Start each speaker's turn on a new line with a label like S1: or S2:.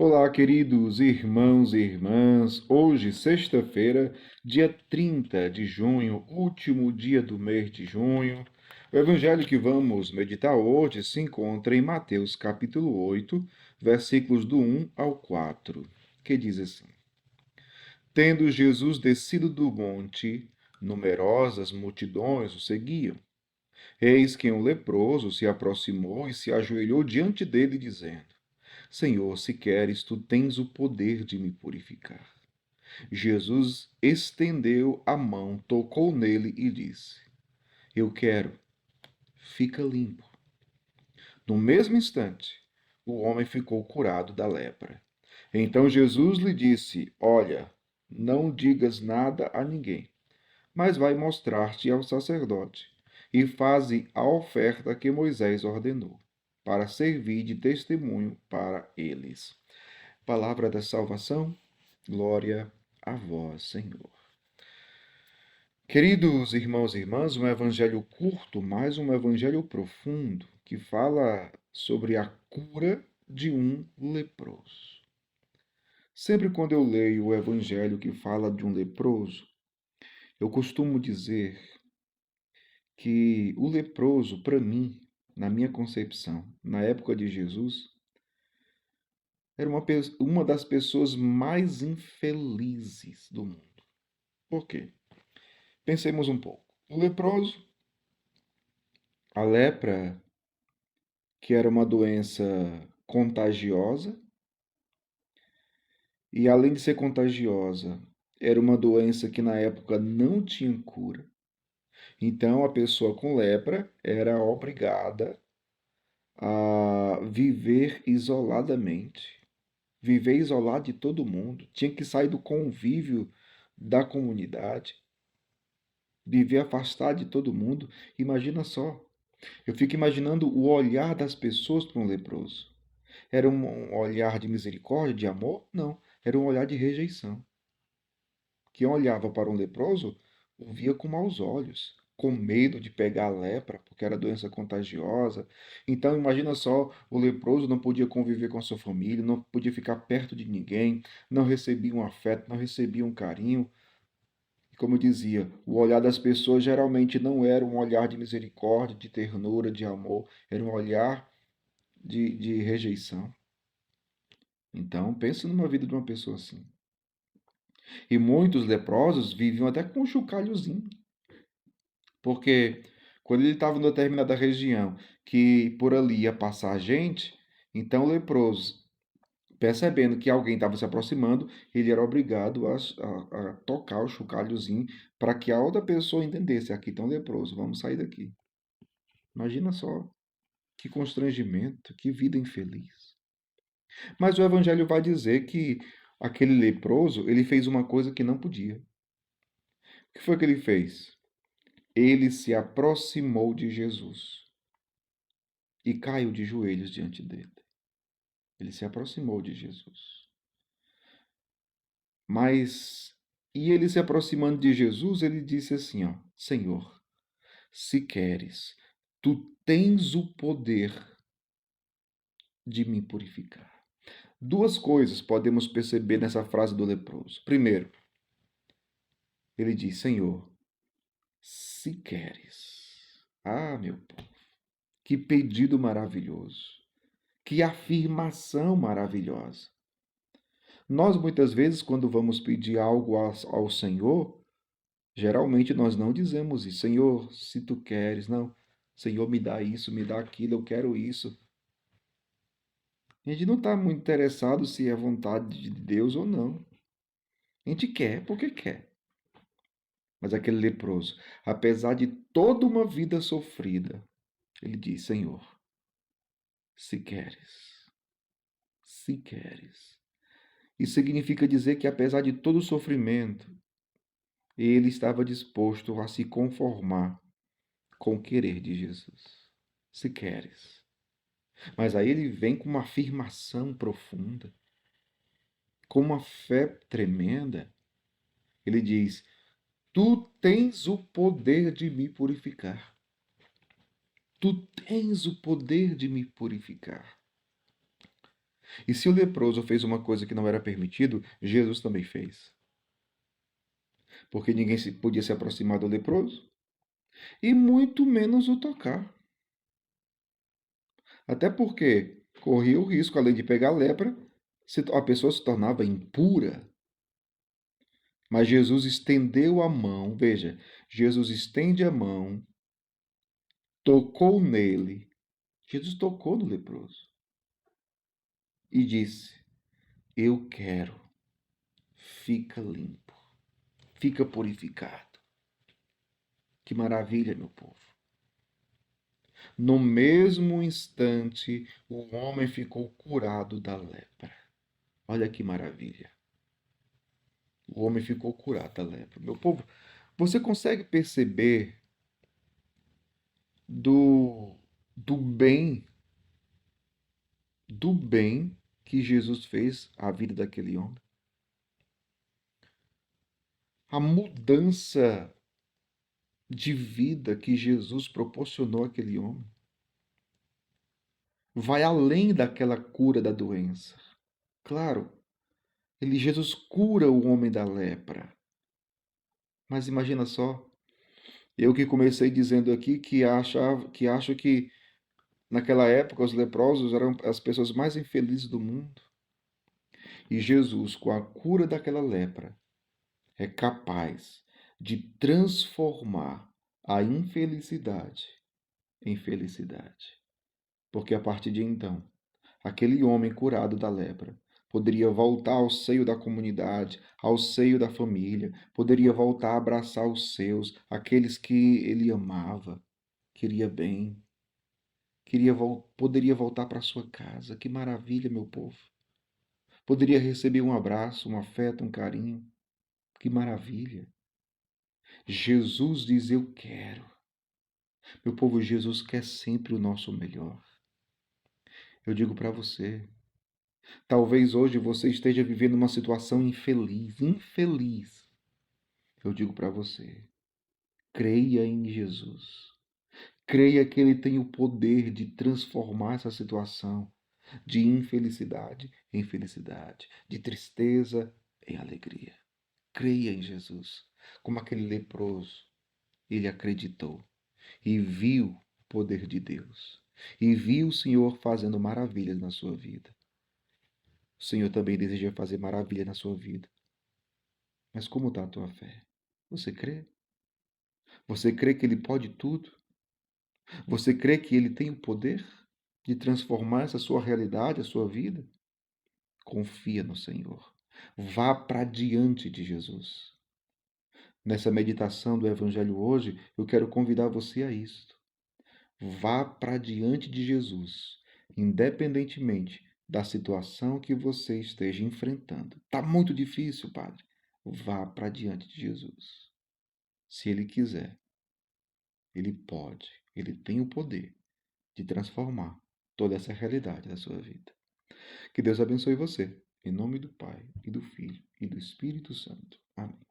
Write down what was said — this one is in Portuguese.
S1: Olá, queridos irmãos e irmãs. Hoje, sexta-feira, dia 30 de junho, último dia do mês de junho. O evangelho que vamos meditar hoje se encontra em Mateus capítulo 8, versículos do 1 ao 4, que diz assim: Tendo Jesus descido do monte, numerosas multidões o seguiam. Eis que um leproso se aproximou e se ajoelhou diante dele, dizendo: Senhor, se queres, tu tens o poder de me purificar. Jesus estendeu a mão, tocou nele e disse: Eu quero, fica limpo. No mesmo instante, o homem ficou curado da lepra. Então Jesus lhe disse: Olha, não digas nada a ninguém, mas vai mostrar-te ao sacerdote e faze a oferta que Moisés ordenou, para servir de testemunho para eles. Palavra da salvação, glória a vós, Senhor. Queridos irmãos e irmãs, um evangelho curto, mas um evangelho profundo, que fala sobre a cura de um leproso. Sempre quando eu leio o evangelho que fala de um leproso, eu costumo dizer que o leproso, para mim, na minha concepção, na época de Jesus, era uma das pessoas mais infelizes do mundo. Por quê? Pensemos um pouco. O leproso, a lepra, que era uma doença contagiosa, e além de ser contagiosa, era uma doença que na época não tinha cura. Então a pessoa com lepra era obrigada a viver isoladamente, viver isolado de todo mundo, tinha que sair do convívio da comunidade, viver afastado de todo mundo. Imagina só. Eu fico imaginando o olhar das pessoas para um leproso. Era um olhar de misericórdia, de amor? Não. Era um olhar de rejeição. Quem olhava para um leproso o via com maus olhos, com medo de pegar a lepra, porque era doença contagiosa. Então, imagina só: o leproso não podia conviver com a sua família, não podia ficar perto de ninguém, não recebia um afeto, não recebia um carinho. Como eu dizia, o olhar das pessoas geralmente não era um olhar de misericórdia, de ternura, de amor, era um olhar de rejeição. Então, pense numa vida de uma pessoa assim. E muitos leprosos viviam até com um chocalhozinho, porque quando ele estava em determinada região que por ali ia passar gente, então o leproso, percebendo que alguém estava se aproximando, ele era obrigado a tocar o chocalhozinho para que a outra pessoa entendesse: aqui tem um leproso, vamos sair daqui. Imagina só, que constrangimento, que vida infeliz. Mas o evangelho vai dizer que aquele leproso, ele fez uma coisa que não podia. O que foi que ele fez? Ele se aproximou de Jesus e caiu de joelhos diante dele. Ele se aproximou de Jesus. Mas, e ele se aproximando de Jesus, ele disse assim, ó: Senhor, se queres, tu tens o poder de me purificar. Duas coisas podemos perceber nessa frase do leproso. Primeiro, ele diz: Senhor, se queres. Ah, meu povo, que pedido maravilhoso. Que afirmação maravilhosa. Nós, muitas vezes, quando vamos pedir algo ao Senhor, geralmente nós não dizemos isso: Senhor, se tu queres. Não. Senhor, me dá isso, me dá aquilo, eu quero isso. A gente não está muito interessado se é vontade de Deus ou não. A gente quer porque quer. Mas aquele leproso, apesar de toda uma vida sofrida, ele diz: Senhor, se queres, se queres. Isso significa dizer que, apesar de todo o sofrimento, ele estava disposto a se conformar com o querer de Jesus. Se queres. Mas aí ele vem com uma afirmação profunda, com uma fé tremenda. Ele diz: Tu tens o poder de me purificar. Tu tens o poder de me purificar. E se o leproso fez uma coisa que não era permitido, Jesus também fez. Porque ninguém podia se aproximar do leproso e muito menos o tocar. Até porque corria o risco, além de pegar lepra, a pessoa se tornava impura. Mas Jesus estendeu a mão, veja, Jesus estende a mão, tocou nele. Jesus tocou no leproso e disse: Eu quero, fica limpo, fica purificado. Que maravilha, meu povo. No mesmo instante, o homem ficou curado da lepra. Olha que maravilha. O homem ficou curado da lepra. Meu povo, você consegue perceber do, do bem, do bem que Jesus fez à vida daquele homem? A mudança de vida que Jesus proporcionou àquele homem vai além daquela cura da doença. Claro, Jesus cura o homem da lepra. Mas imagina só, eu que comecei dizendo aqui que acho que naquela época os leprosos eram as pessoas mais infelizes do mundo. E Jesus, com a cura daquela lepra, é capaz de transformar a infelicidade em felicidade. Porque a partir de então, aquele homem curado da lepra poderia voltar ao seio da comunidade, ao seio da família, poderia voltar a abraçar os seus, aqueles que ele amava, queria bem, poderia voltar para sua casa. Que maravilha, meu povo. Poderia receber um abraço, um afeto, um carinho. Que maravilha. Jesus diz: Eu quero. Meu povo, Jesus quer sempre o nosso melhor. Eu digo para você, talvez hoje você esteja vivendo uma situação infeliz. Eu digo para você, creia em Jesus. Creia que Ele tem o poder de transformar essa situação de infelicidade em felicidade, de tristeza em alegria. Creia em Jesus. Como aquele leproso, ele acreditou e viu o poder de Deus. E viu o Senhor fazendo maravilhas na sua vida. O Senhor também deseja fazer maravilha na sua vida. Mas como está a tua fé? Você crê? Você crê que Ele pode tudo? Você crê que Ele tem o poder de transformar essa sua realidade, a sua vida? Confia no Senhor. Vá para diante de Jesus. Nessa meditação do Evangelho hoje, eu quero convidar você a isto. Vá para diante de Jesus, independentemente da situação que você esteja enfrentando. Está muito difícil, Padre. Vá para diante de Jesus. Se Ele quiser, Ele pode, Ele tem o poder de transformar toda essa realidade da sua vida. Que Deus abençoe você. Em nome do Pai, e do Filho, e do Espírito Santo. Amém.